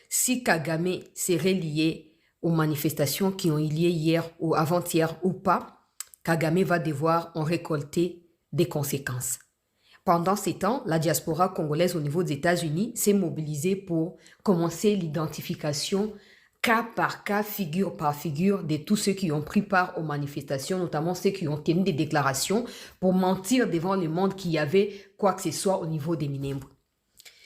si Kagame serait lié aux manifestations qui ont eu lieu hier ou avant-hier ou pas, Kagame va devoir en récolter des conséquences. Pendant ces temps, la diaspora congolaise au niveau des États-Unis s'est mobilisée pour commencer l'identification cas par cas, figure par figure, de tous ceux qui ont pris part aux manifestations, notamment ceux qui ont tenu des déclarations pour mentir devant le monde qu'il y avait quoi que ce soit au niveau des Minembwe.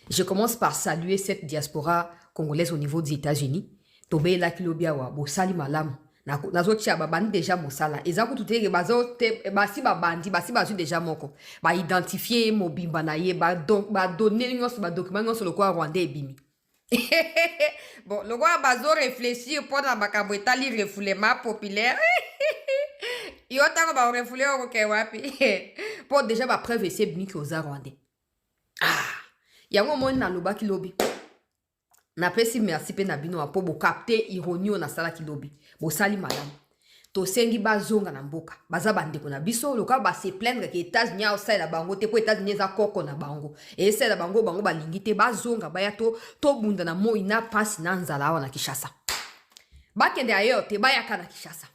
Je commence par saluer cette diaspora congolaise au niveau des États-Unis. Tobe la kilobiawa, bo sali malam. Nazo tia babani déjà mosala. Ezaku tuteke bazo te basi babandi, basi bazu déjà moko. Ba identifier mobimba na ye, ba donner nyonso ba document nyonso lokwa Rwanda ebimi. Bon, le roi bazo réfléchir pour la makambo etali refoulement populaire. Yo tango ba refoulé au kewapi. Pour déjà ba preuve c'est bimi ki oza Rwandais. Ah, yango mo na loba ki lobi. Na pesi merci pe na bino apo bo capter ironie na sala ki lobi. Bo sali madame. To sengi bazonga na mboka. Baza bandeko na biso loka ba se plaindre ke États-Unis a osala na bango te po États-Unis za koko na bango. Et c'est la bango ba lingite bazonga ba ya to bunda na mo ina passe na nzala wa na Kinshasa. Ba kende ailleurs te ba ya kana Kinshasa.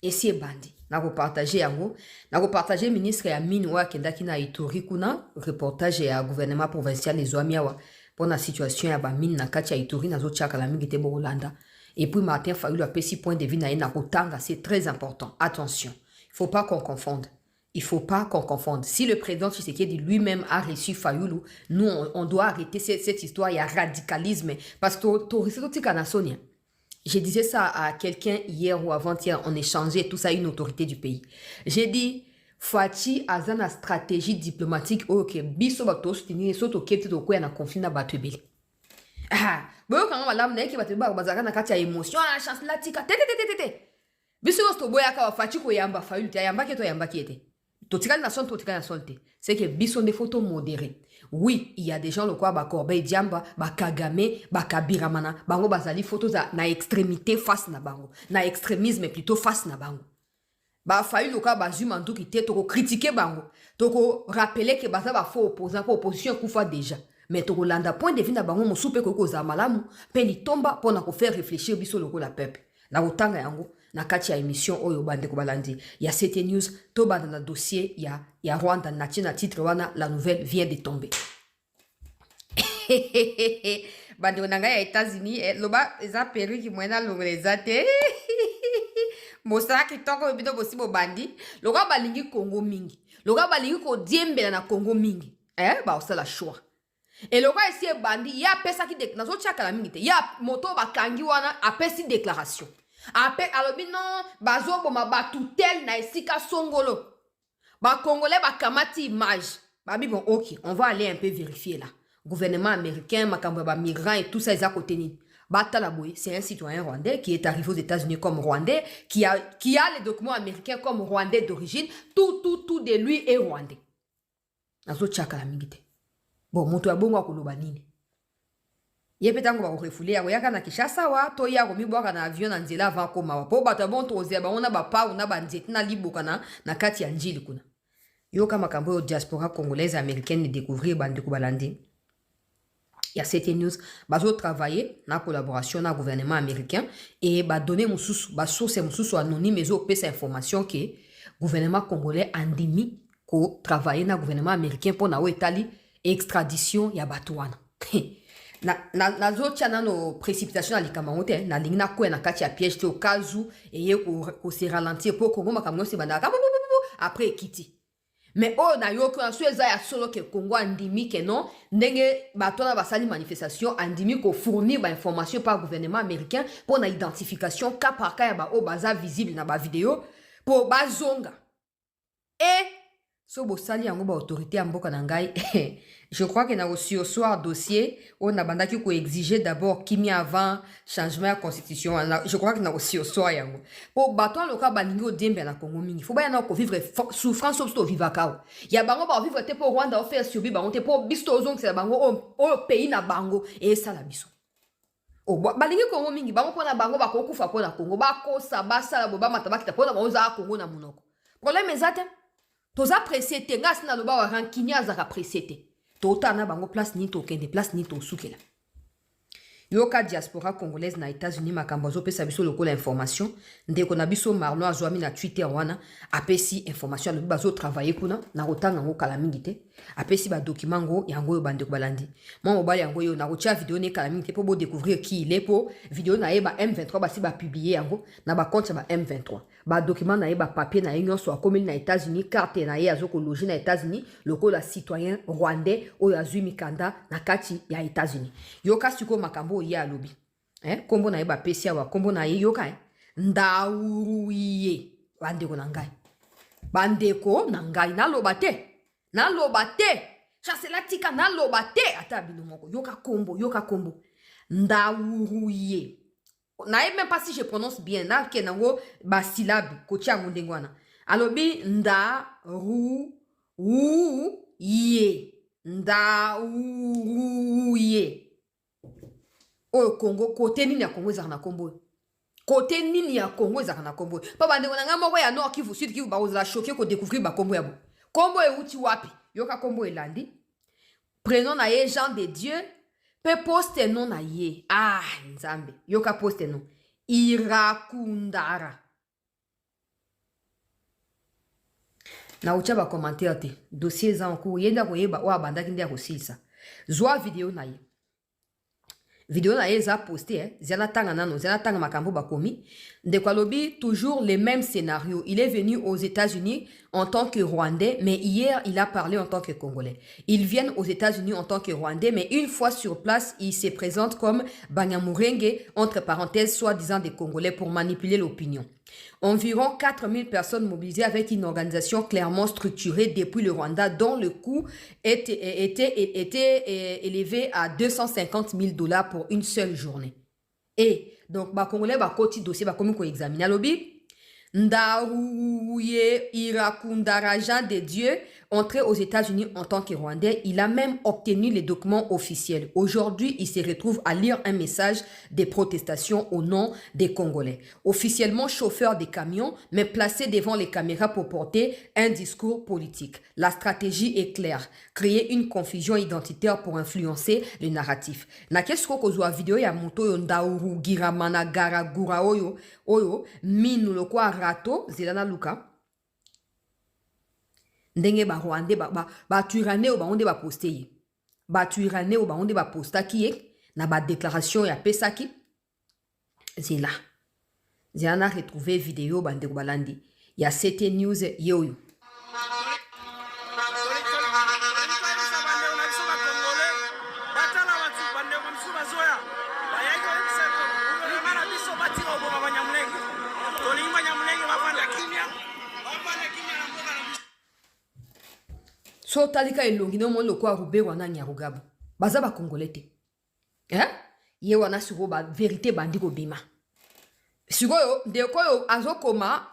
Et si bandi. Na ko partager yango, na ko partager ministre ya mine wa kenda kina Ituri kuna reportage ya gouvernement provincial les Oamiawa pour la situation ya ba mine na kati ya Ituri na zo chaka la mingi te bo Hollanda. Et puis Martin Fayulu a fait 6 points de vue na Kotanga, c'est très important. Attention, il faut pas qu'on confonde. Il faut pas qu'on confonde. Si le président Tshisekedi lui-même a reçu Fayulu, nous on doit arrêter cette histoire, il y a radicalisme parce que je disais ça à quelqu'un hier ou avant-hier, on échangeait tout ça une autorité du pays. J'ai dit Fati azana stratégie diplomatique OK, biso bato soutenir soto kete to ko na conflit na batubeli. Ah, boyo kanga malamu na yeki bato bazaka na kati ya émotion na chance la tika te. Biso sto boya ka Fati ko yamba Fayulu te yamba ke to yamba kiete. To tika na son te. C'est que biso des photos modérées. Oui, il y a des gens le quoi ba Corbeil Diamba, ba Kagame, ba Kabiramana, bango bazali photos na extrémité face na bango, na extrémisme plutôt face na bango. Ba Fayulu ka ba zumandu ki te to critiquer bango, to rappeler que baza ba faux opposant ko opposition kufa déjà. Mais to landa point de vue na bango mosupe ko za malamu, pe li tomba pour na ko faire réfléchir biso loko la peuple. Na utanga yango na kati ya émission oyo bande ko balandi. Ya CT News to banda na dossier ya Rwanda na titre wana la nouvelle vient de tomber. Bande onanga ya États-Unis loba eza Peru ki mwena longoleza te. Mosala ki toko bido bosibo bandi. Loka balingi Congo mingi. Loka balingi ko diembela na Congo mingi. Ba osala choix. Et loka esi bandi ya pesa ki nazo chaka la mingi te. Ya moto bakangi wana apesi déclaration. Ape alobi non bazo boma batutel na esika songolo. Ba congolais ba kamati image. Babi bon OK, on va aller un peu vérifier là. Gouvernement américain, makambo ba migrants et tout ça ils a côté ni. Batalaboy, c'est un citoyen rwandais qui est arrivé aux États-Unis comme rwandais, qui a les documents américains comme rwandais d'origine, tout de lui est rwandais. Nazo chaka la mingite. Bon, moto ya bongo akoloba nini? Ye petango ba refoulé ya yaka na Kinshasa wa to ya ko mibwaka na avion na nzela avant koma wa. Po bato bon to ozeba ona ba pa ona ba nzete na liboka na kati ya njili kuna. Yo kama kambo diaspora congolaise américaine découvrir bande ko balandi. Il y a CT News, bazo travailler na collaboration na gouvernement américain et ba donner mon source anonyme et pesa information que gouvernement congolais andimi ko travailler na gouvernement américain pour na Itali extradition ya batouana. na zo tchana no précipitation na likamangote na lingna ko na kati ya piège te au cas où et ko se ralentir pour Congo makamno se banda après quitter. Mais oh na yo ko so eza ya solo ke Congo andimi ke non ndenge batona basali manifestation andimi ko fournir ba information par gouvernement américain pour na identification cas par cas ya ba o baza visible na ba vidéo pour bazonga. Et so bo sali yango ba autorité ya mboka na ngai je crois que na aussi au soir dossier on a bandaki ko exiger d'abord kimi avant changement de constitution. Je crois que na aussi au soir yango pour bato loka balingi odembe na Congo mingi faut ba na ko vivre souffrance obsto vivakao ya bango ba vivre te pour Rwanda o faire survie bango te pour bisto ozong c'est bango o pays na bango et ça la biso o balingi Congo mingi bango pona bango ba ko kufa pona Congo ba ko sa ba sala bo ba matabaki ta pona bango za Congo na munoko problème ezate toza pressé te ngas na loba wa rankinya za pressé te tota na bango place ni to kende place ni to sukela yoka diaspora congolaise na États-Unis makambo azopesa biso lokola information ndeko na biso Marlon azwami na Twitter wana apesi information alobi bazo travailler kuna na kotanga ngo kala mingi te apesi ba document ngo yango yo bandeko balandi moi mobali yango yo na kotia vidéo ne kala mingi te po bo découvrir qui il est po vidéo na ye ba M23 basi ba publier yango na ba compte ba M23 ba document na ye ba papier na ye nyonso akomeli na États-Unis carte na ye azoko loger na États-Unis lokola citoyen rwandais oyo azwi mikanda na kati ya États-Unis yoka siko makambo ye alobi kombo na ye ba pesi awa kombo na ye yoka ndauruye bandeko na ngai naloba te chasela tika naloba te ata bino moko yoka kombo ndauruye na ye même pas si je prononce bien na ke nango ba syllabe kotia ngondengo wana alobi ndauruye oyo Congo kote nini ya Congo ezaka na kombo kote nini ya Congo ezaka na kombo pa bandeko na nga moko ya Nord Kivu Sud Kivu bakozala choqué ko découvrir ba kombo ya bo kombo euti wapi yoka kombo elandi prénom na ye Jean de Dieu pe poste non na ye nzambe yoka poste non Irakundara na ucha ba commentaire te dossier za en cours yenda koyeba o abandaki ndia kosilisa zwa vidéo na ye za posté zana tanga makambo bakomi ndeko alobi toujours les mêmes scénarios. Il est venu aux États-Unis en tant que Rwandais, mais hier il a parlé en tant que Congolais. Ils viennent aux États-Unis en tant que Rwandais, mais une fois sur place, ils se présentent comme Banyamulenge, entre parenthèses, soi-disant des Congolais, pour manipuler l'opinion. Environ 4000 personnes mobilisées avec une organisation clairement structurée depuis le Rwanda dont le coût était élevé à 250 000 $ pour une seule journée. Et donc, ba Congolais, ba koti dossier, ba komi ko examiner lobi. Ndaouye Irakundara Jean de Dieu, entré aux États-Unis en tant que Rwandais, il a même obtenu les documents officiels. Aujourd'hui, il se retrouve à lire un message des protestations au nom des Congolais. Officiellement chauffeur des camions, mais placé devant les caméras pour porter un discours politique. La stratégie est claire. Créer une confusion identitaire pour influencer le narratif. Na kesko kozwa vidéo ya moto yo ndauru giramana gara gura oyo minu lokwa rato zelana luka. Ndenge ba Rwandais ba tuirane o ba onde ba poste ye. Ba tuirane o ba onde ba posta ki ye na ba déclaration ya pesaki. Zela. Zelana retrouvé vidéo ba ndeko balandi. Ya CT News yoyo. So talika elongi no mon lokwa rube wana nyarugabo baza ba congolais ye wana suro ba vérité bandiko bima sikoyo ndeko azokoma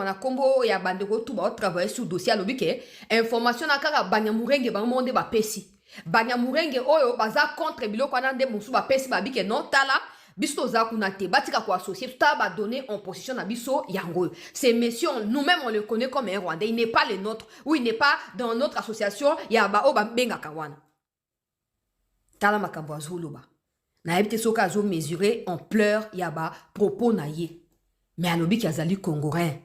na kombo ya bandeko tuba o travailler sur dossier alobike information na kaka Banyamulenge ba monde ba pesi Banyamulenge oyo baza contre biloko na nde musu ba pesi ba bike non tala biso za kuna te batika ko associer tout ba donner en position na biso yango ces messieurs nous-mêmes on le connaît comme un Rwandais, il n'est pas le nôtre ou il n'est pas dans notre association ya ba o ba benga kawana tala makambo azoloba na yebite soka azo mesurer en pleurs ya ba propos na ye mais alobi ki azali congolais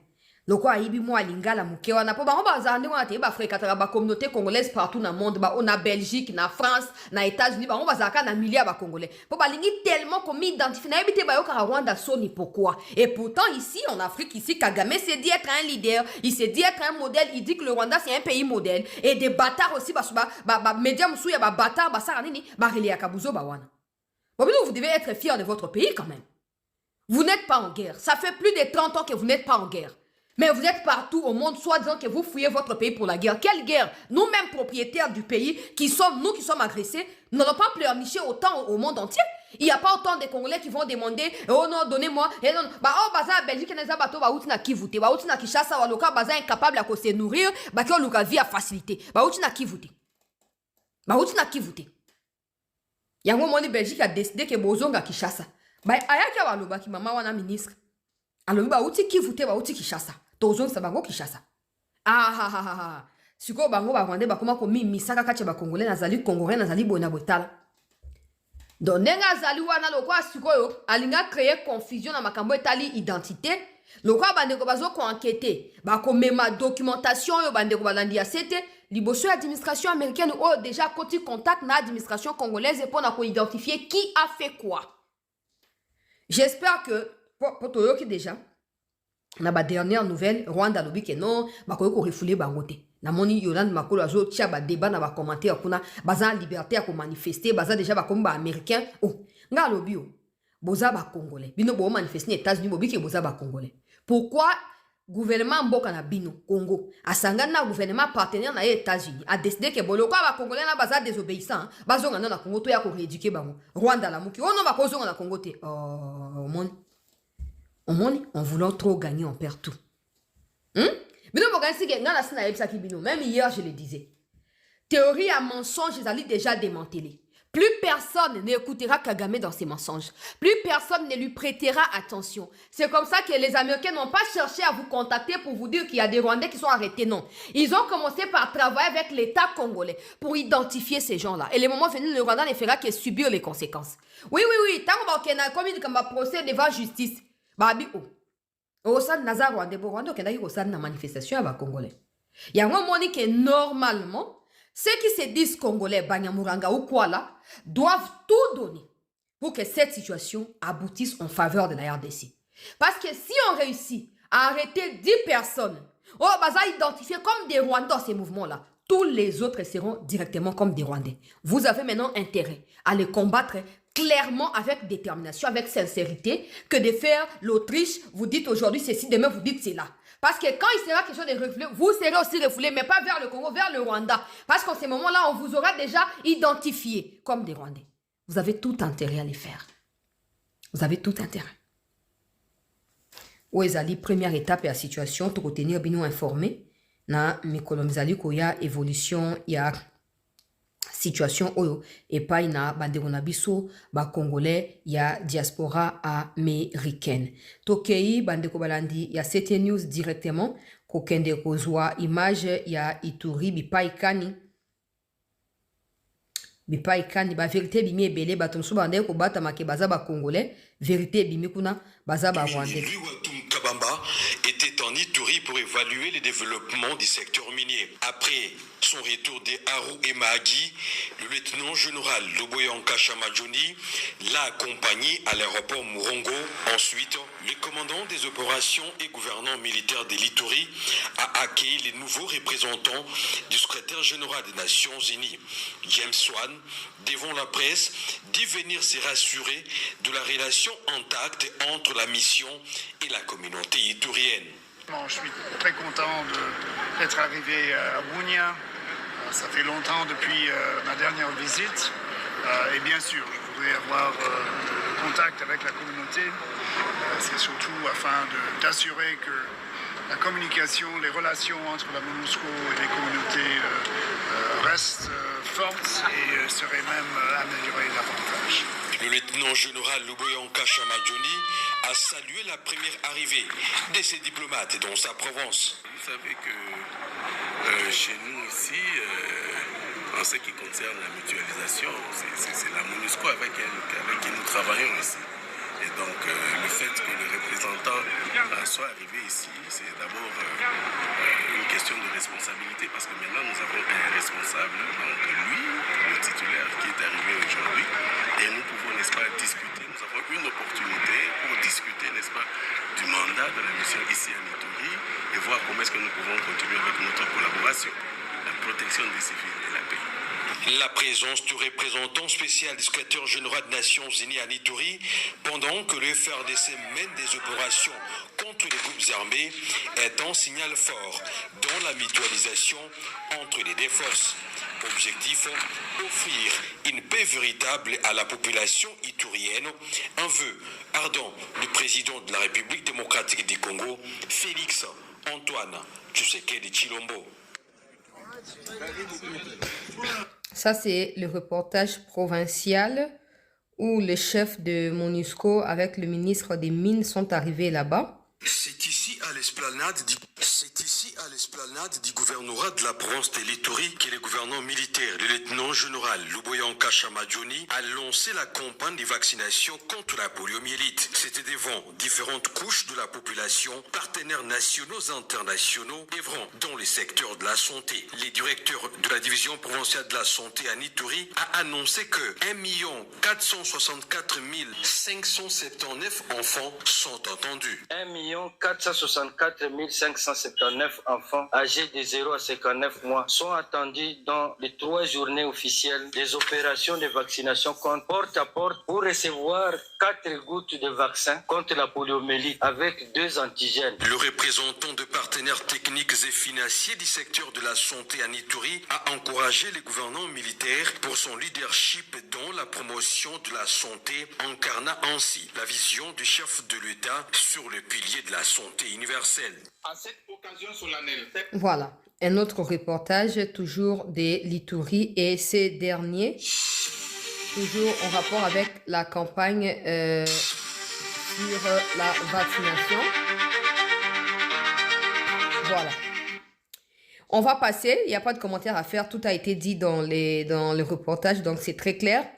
loko ayibi mo lingala muke wana po bango bazande wana te ba fréquenter ba communauté congolaise partout na monde ba on a Belgique na France na États-Unis bango bazaka na milliers ba congolais po balingi tellement comme identifier na yebite ba yoka Rwanda soni pourquoi et pourtant ici en Afrique ici Kagame s'est dit être un leader, il s'est dit être un modèle, il dit que le Rwanda c'est un pays modèle et des bâtards aussi ba médias musu ya ba bâtards ba sara nini ba relia kabuzo ba wana. Vous devez être fiers de votre pays quand même. Vous n'êtes pas en guerre. Ça fait plus de 30 ans que vous n'êtes pas en guerre. Mais vous êtes partout au monde, soit disant que vous fouillez votre pays pour la guerre. Quelle guerre? Nous-mêmes propriétaires du pays, nous qui sommes agressés, n'allons pas pleurnicher autant au monde entier. Il n'y a pas autant de Congolais qui vont demander « Oh non, donnez-moi !» Bah oh, baza Belgique, n'a pas bateau, bah outina kivute, bah outina Kishasa, bah loka, baza incapable à se nourrir, bah qui ont loka vie à facilité, bah outina kivute. Bah outina kivute. Yango moni Belgique a décidé que bozonga Kishasa. Ba ayaki waloba ki mama wana ministre. Alobi ba uti kivute ba uti Kishasa. Tozonga sa bango Kishasa. Siko bango ba Rwandais ba koma ko misaka kache ba Congolais nazali Congolais nazali bona botala. Donc, nenga zali wana lokwa sikoyo, alinga créer confusion na makambo etali identité. Lokwa bandeko bazo ko enquêter, ba ko mema documentation yo bandeko balandi ya sete, liboso ya administration américaine ou déjà koti contact na administration congolaise pour na ko identifier qui a fait quoi. J'espère que pour toi qui déjà na ba dernière nouvelle Rwanda lobi ke non ba ko refoulé bangote. Na moni Yolande Makolo azo tia ba débat na ba commentaire kuna baza liberté à ko manifester baza déjà ba comme ba américain oh nga lobi o boza ba congolais bino bo manifester aux États-Unis bobi ke boza ba congolais. Pourquoi gouvernement mboka na bino Congo asangana na gouvernement partenaire na États-Unis a décidé que boloko ba congolais na baza désobéissant bazonga na Congo to ya ko rééduquer bango Rwanda la muki ono ba kozonga na Congo te en voulant trop gagner on perd tout. Même hier je le disais, théorie à mensonge ils déjà démantelé. Plus personne n'écoutera Kagame dans ses mensonges. Plus personne ne lui prêtera attention. C'est comme ça que les Américains n'ont pas cherché à vous contacter pour vous dire qu'il y a des Rwandais qui sont arrêtés. Non. Ils ont commencé par travailler avec l'État congolais pour identifier ces gens-là. Et le moment venu, le Rwanda ne fera que subir les conséquences. Oui. Tant qu'on a commis un procès devant justice. Babi oh. Osan Nazar Rwanda, Rwanda, qui a osan na manifestation à Congolais. Il y a un moment que normalement, ceux qui se disent Congolais, Banyamuranga ou quoi là, doivent tout donner pour que cette situation aboutisse en faveur de la RDC. Parce que si on réussit à arrêter 10 personnes, identifiées comme des Rwandais dans ces mouvements-là, tous les autres seront directement comme des Rwandais. Vous avez maintenant intérêt à les combattre clairement avec détermination, avec sincérité, que de faire l'Autriche, vous dites aujourd'hui ceci, demain vous dites cela. Parce que quand il sera question de refouler, vous serez aussi refoulés, mais pas vers le Congo, vers le Rwanda. Parce qu'en ce moment-là, on vous aura déjà identifié comme des Rwandais. Vous avez tout intérêt à les faire. Vous avez tout intérêt. Où est première étape et la situation, pour retenir bien informé, na mikolomizali koya évolution ya situation oyo epai na bandeko na biso ba congolais ya diaspora américaine. Tokei bandeko balandi ya CT News directement kokende kozwa image ya Ituri bipai kani ba vérité bimi ebele bato mosusu bandeko kobata make baza ba congolais vérité bimi kuna baza ba rwandais. Kabamba était en Ituri pour évaluer les développements du secteur minier. Après son retour des Haru et Mahagi, le lieutenant-général Loboyanka Chamadjoni l'a accompagné à l'aéroport Murongo. Ensuite, le commandant des opérations et gouverneur militaire de l'Ituri a accueilli les nouveaux représentants du secrétaire général des Nations Unies, James Swan, devant la presse, dit venir se rassurer de la relation intacte entre la mission et la communauté iturienne. Je suis très content d'être arrivé à Bunia. Ça fait longtemps depuis ma dernière visite. Et bien sûr, je voudrais avoir contact avec la communauté. C'est surtout afin d'assurer que la communication, les relations entre la MONUSCO et les communautés restent fortes et seraient même améliorées davantage. Le lieutenant-général Loboyanka Chamadjoni a salué la première arrivée de ces diplomates dans sa province. Vous savez que chez nous ici, en ce qui concerne la mutualisation, c'est la MONUSCO avec qui nous travaillons ici. Et donc le fait que le représentant soit arrivé ici, c'est d'abord une question de responsabilité parce que maintenant nous avons un responsable, donc lui, le titulaire qui est arrivé aujourd'hui, et nous pouvons, n'est-ce pas, discuter. Nous avons une opportunité pour discuter, n'est-ce pas, du mandat de la mission ici à Ituri et voir comment est-ce que nous pouvons continuer avec notre collaboration, la protection des civils et la paix. La présence du représentant spécial du secrétaire général des Nations Unies à Ituri, pendant que le FARDC mène des opérations contre les groupes armés, est un signal fort dans la mutualisation entre les deux forces. Objectif, offrir une paix véritable à la population iturienne, un vœu ardent du président de la République démocratique du Congo, Félix Antoine Tshisekedi Tshilombo. Ça, c'est le reportage provincial où les chefs de MONUSCO avec le ministre des Mines sont arrivés là-bas. C'est ici à l'esplanade du gouvernorat de la province de l'Ituri que le gouverneur militaire, le lieutenant-général Luboyanka Chamadjoni, a lancé la campagne de vaccination contre la poliomyélite. C'était devant différentes couches de la population, partenaires nationaux et internationaux, œuvrant dans les secteurs de la santé. Le directeur de la division provinciale de la santé à Ituri a annoncé que 1 464 579 enfants sont entendus. 1 464 579 enfants âgés de 0 à 59 mois sont attendus dans les 3 journées officielles des opérations de vaccination porte à porte pour recevoir 4 gouttes de vaccin contre la poliomyélite avec 2 antigènes. Le représentant de partenaires techniques et financiers du secteur de la santé à Ituri a encouragé le gouvernement militaire pour son leadership dans la promotion de la santé, incarnant ainsi la vision du chef de l'État sur le pilier de la santé universelle. À cette occasion solennelle. Voilà, un autre reportage toujours de l'Ituri et ces derniers, toujours en rapport avec la campagne sur la vaccination. Voilà. On va passer, il n'y a pas de commentaire à faire, tout a été dit dans le reportage, donc c'est très clair.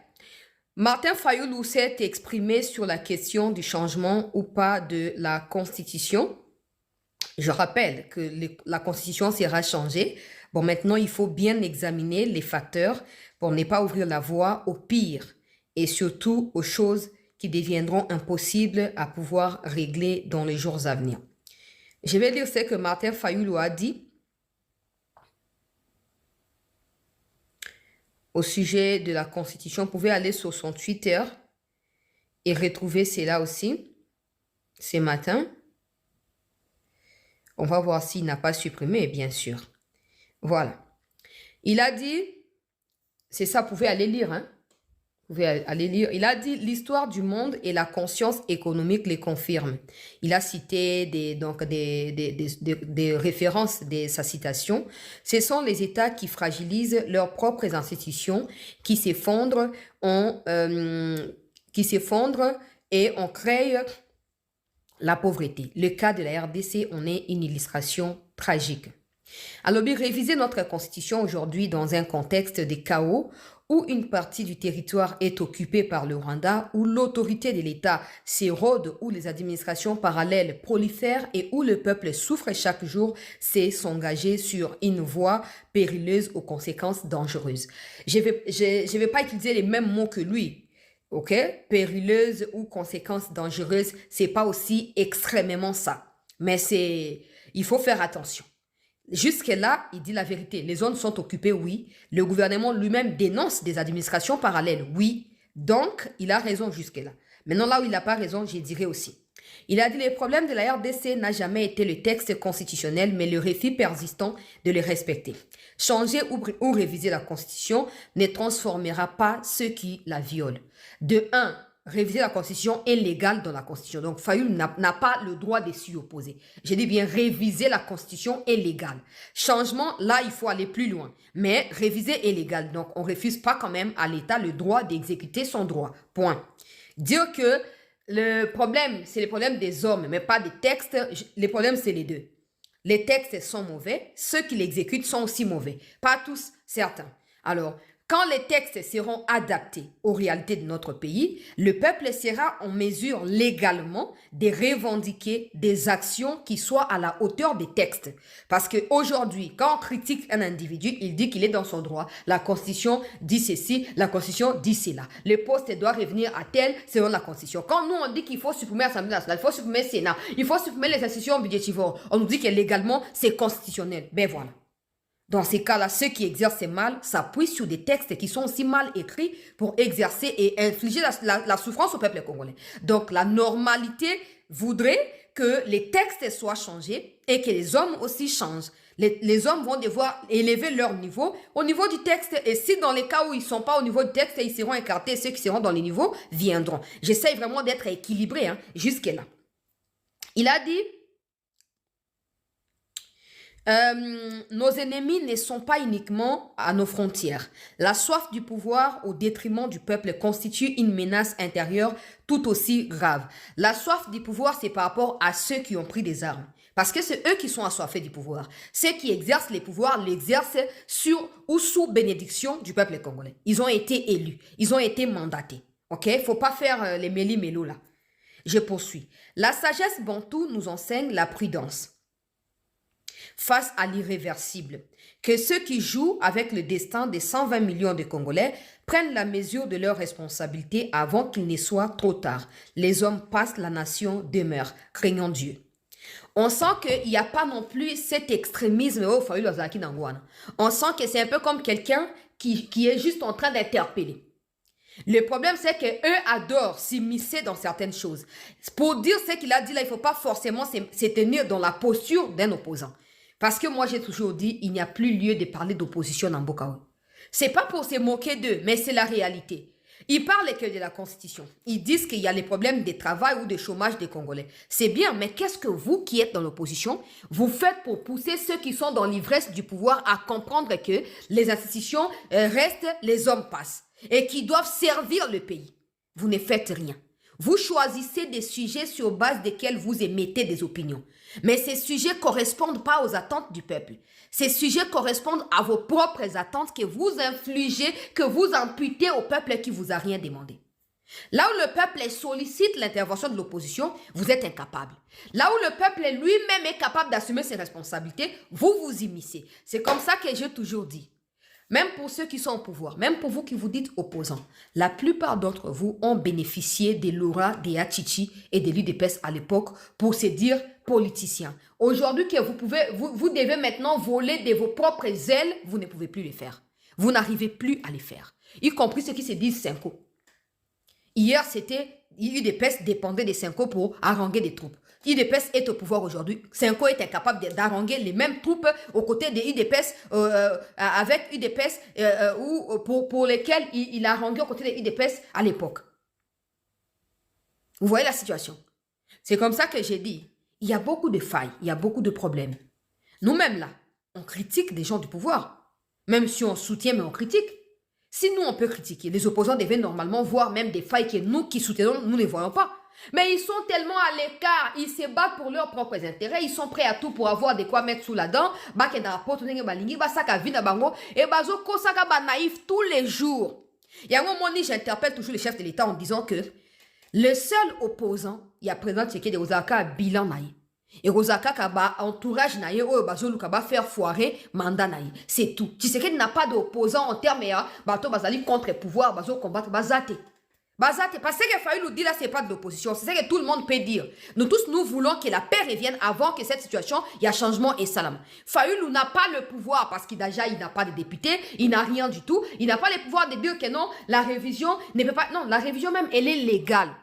Martin Fayoulou s'est exprimé sur la question du changement ou pas de la Constitution. Je rappelle que la Constitution sera changée. Bon, maintenant, il faut bien examiner les facteurs pour ne pas ouvrir la voie au pire et surtout aux choses qui deviendront impossibles à pouvoir régler dans les jours à venir. Je vais lire ce que Martin Fayoulou a dit au sujet de la Constitution. Vous pouvez aller sur son Twitter et retrouver cela aussi ce matin. On va voir s'il n'a pas supprimé, bien sûr. Voilà. Il a dit, c'est ça, vous pouvez aller lire, hein. Vous pouvez aller lire. Il a dit, l'histoire du monde et la conscience économique les confirment. Il a cité des références de sa citation. Ce sont les États qui fragilisent leurs propres institutions, qui s'effondrent et on crée la pauvreté. Le cas de la RDC en est une illustration tragique. Alors, réviser notre constitution aujourd'hui dans un contexte de chaos où une partie du territoire est occupée par le Rwanda, où l'autorité de l'État s'érode, où les administrations parallèles prolifèrent et où le peuple souffre chaque jour, c'est s'engager sur une voie périlleuse aux conséquences dangereuses. Je vais pas utiliser les mêmes mots que lui. Ok, périlleuse ou conséquences dangereuses, c'est pas aussi extrêmement ça. Mais il faut faire attention. Jusque-là, il dit la vérité. Les zones sont occupées, oui. Le gouvernement lui-même dénonce des administrations parallèles, oui. Donc, il a raison jusque-là. Maintenant, là où il n'a pas raison, je dirais aussi. Il a dit le problème de la RDC n'a jamais été le texte constitutionnel, mais le refus persistant de le respecter. Changer ou réviser la Constitution ne transformera pas ceux qui la violent. De un, réviser la Constitution est légal dans la Constitution. Donc, Fayoulou n'a pas le droit de s'y opposer. Je dis bien, réviser la Constitution est légal. Changement, là, il faut aller plus loin. Mais réviser est légal. Donc, on ne refuse pas quand même à l'État le droit d'exécuter son droit. Point. Dire que le problème, c'est le problème des hommes, mais pas des textes. Les problèmes, c'est les deux. Les textes sont mauvais. Ceux qui l'exécutent sont aussi mauvais. Pas tous, certains. Alors, quand les textes seront adaptés aux réalités de notre pays, le peuple sera en mesure légalement de revendiquer des actions qui soient à la hauteur des textes. Parce qu'aujourd'hui, quand on critique un individu, il dit qu'il est dans son droit. La Constitution dit ceci, la Constitution dit cela. Le poste doit revenir à tel selon la Constitution. Quand nous, on dit qu'il faut supprimer l'Assemblée nationale, il faut supprimer le Sénat, il faut supprimer les institutions budgétivores, on nous dit que légalement, c'est constitutionnel. Ben voilà. Dans ces cas-là, ceux qui exercent mal s'appuient sur des textes qui sont aussi mal écrits pour exercer et infliger la souffrance au peuple congolais. Donc, la normalité voudrait que les textes soient changés et que les hommes aussi changent. Les hommes vont devoir élever leur niveau au niveau du texte. Et si dans les cas où ils ne sont pas au niveau du texte, ils seront écartés, ceux qui seront dans les niveaux viendront. J'essaye vraiment d'être équilibré jusque-là. Il a dit... Nos ennemis ne sont pas uniquement à nos frontières. La soif du pouvoir au détriment du peuple constitue une menace intérieure tout aussi grave. La soif du pouvoir, c'est par rapport à ceux qui ont pris des armes. Parce que c'est eux qui sont assoiffés du pouvoir. Ceux qui exercent les pouvoirs l'exercent sur ou sous bénédiction du peuple congolais. Ils ont été élus. Ils ont été mandatés. OK? Faut pas faire les méli-mélo là. Je poursuis. La sagesse bantoue nous enseigne la prudence face à l'irréversible. Que ceux qui jouent avec le destin des 120 millions de Congolais prennent la mesure de leurs responsabilités avant qu'il ne soit trop tard. Les hommes passent, la nation demeure. Craignons Dieu. On sent qu'il n'y a pas non plus cet extrémisme. On sent que c'est un peu comme quelqu'un qui est juste en train d'interpeller. Le problème, c'est qu'eux adorent s'immiscer dans certaines choses. Pour dire ce qu'il a dit là, il ne faut pas forcément se tenir dans la posture d'un opposant. Parce que moi, j'ai toujours dit, il n'y a plus lieu de parler d'opposition dans Bokaou. Ce n'est pas pour se moquer d'eux, mais c'est la réalité. Ils parlent que de la Constitution. Ils disent qu'il y a les problèmes de travail ou de chômage des Congolais. C'est bien, mais qu'est-ce que vous qui êtes dans l'opposition, vous faites pour pousser ceux qui sont dans l'ivresse du pouvoir à comprendre que les institutions restent, les hommes passent et qui doivent servir le pays? Vous ne faites rien. Vous choisissez des sujets sur base desquels vous émettez des opinions. Mais ces sujets ne correspondent pas aux attentes du peuple. Ces sujets correspondent à vos propres attentes que vous infligez, que vous imputez au peuple qui ne vous a rien demandé. Là où le peuple sollicite l'intervention de l'opposition, vous êtes incapable. Là où le peuple lui-même est capable d'assumer ses responsabilités, vous vous immiscez. C'est comme ça que j'ai toujours dit. Même pour ceux qui sont au pouvoir, même pour vous qui vous dites opposants, la plupart d'entre vous ont bénéficié des Laura, des Hachichi et des l'UDPS à l'époque pour se dire politiciens. Aujourd'hui que vous devez maintenant voler de vos propres ailes, vous ne pouvez plus les faire. Vous n'arrivez plus à les faire. Y compris ceux qui se disent Senko. Hier, c'était UDPS dépendait des Senko pour haranguer des troupes. UDPS est au pouvoir aujourd'hui. Senko est incapable d'haranguer les mêmes troupes aux côtés des UDPS, avec UDPS, ou pour lesquels il a harangué aux côtés des UDPS à l'époque. Vous voyez la situation? C'est comme ça que j'ai dit, il y a beaucoup de failles, il y a beaucoup de problèmes. Nous-mêmes là, on critique des gens du pouvoir. Même si on soutient, mais on critique. Si nous, on peut critiquer, les opposants devaient normalement voir même des failles que nous qui soutenons, nous ne voyons pas. Mais ils sont tellement à l'écart, ils se battent pour leurs propres intérêts, ils sont prêts à tout pour avoir de quoi mettre sous la dent, et naïf tous les jours. Et à un moment donné, j'interpelle toujours le chef de l'État en disant que le seul opposant, il y a président Tchéké de Osaka bilan naïf. Et Osaka kaba entourage naïe ou bazolu kaba faire foirer mandat naïe. C'est tout. Tshisekedi n'a pas d'opposant en termes de bateau bazali contre pouvoir bazo combattre bazate. Bazate parce que Fayulu dit là c'est pas de l'opposition, c'est ce que tout le monde peut dire. Nous tous nous voulons que la paix revienne avant que cette situation il y a changement et salam. Fayulu n'a pas le pouvoir parce qu'il n'a pas de député, il n'a rien du tout, il n'a pas le pouvoir de dire que non, la révision ne peut pas non, la révision même elle est légale.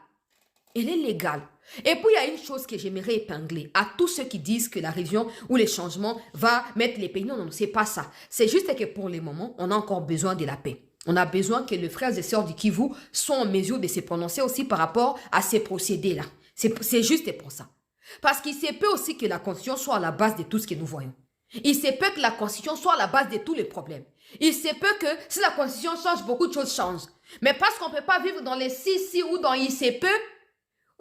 Elle est légale. Et puis, il y a une chose que j'aimerais épingler à tous ceux qui disent que la révision ou les changements va mettre les pays. Non, non, c'est pas ça. C'est juste que pour le moment, on a encore besoin de la paix. On a besoin que les frères et sœurs du Kivu soient en mesure de se prononcer aussi par rapport à ces procédés-là. C'est juste pour ça. Parce qu'il se peut aussi que la Constitution soit à la base de tout ce que nous voyons. Il se peut que la Constitution soit à la base de tous les problèmes. Il se peut que si la Constitution change, beaucoup de choses changent. Mais parce qu'on ne peut pas vivre dans les si ou dans il se peut,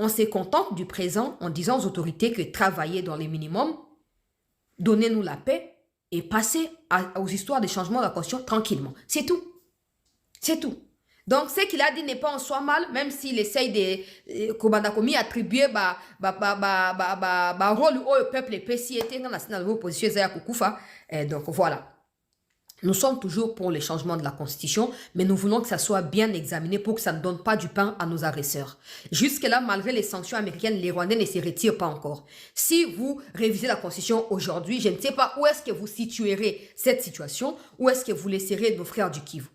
on se contente du présent en disant aux autorités que travailler dans les minimums, donnez-nous la paix et passer aux histoires de changement de la Constitution tranquillement. C'est tout. C'est tout. Donc, ce qu'il a dit n'est pas en soi mal, même s'il essaye de Kobandakomi attribuer rôle au peuple et PCT dans la opposition Zaya Kukufa. Donc, voilà. Nous sommes toujours pour les changements de la Constitution, mais nous voulons que ça soit bien examiné pour que ça ne donne pas du pain à nos agresseurs. Jusque-là, malgré les sanctions américaines, les Rwandais ne se retirent pas encore. Si vous révisez la Constitution aujourd'hui, je ne sais pas où est-ce que vous situerez cette situation, où est-ce que vous laisserez nos frères du Kivu.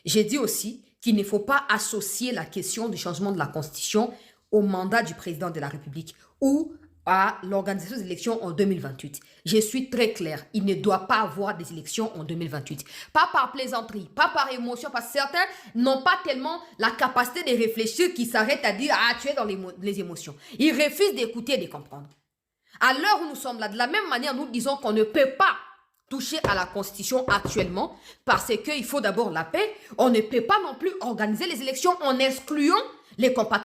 J'ai dit aussi qu'il ne faut pas associer la question du changement de la Constitution au mandat du président de la République ou à l'organisation des élections en 2028. Je suis très claire, il ne doit pas avoir des élections en 2028. Pas par plaisanterie, pas par émotion, parce que certains n'ont pas tellement la capacité de réfléchir qu'ils s'arrêtent à dire « Ah, tu es dans les émotions ». Ils refusent d'écouter et de comprendre. À l'heure où nous sommes là, de la même manière, nous disons qu'on ne peut pas toucher à la Constitution actuellement parce qu'il faut d'abord la paix. On ne peut pas non plus organiser les élections en excluant les compatriotes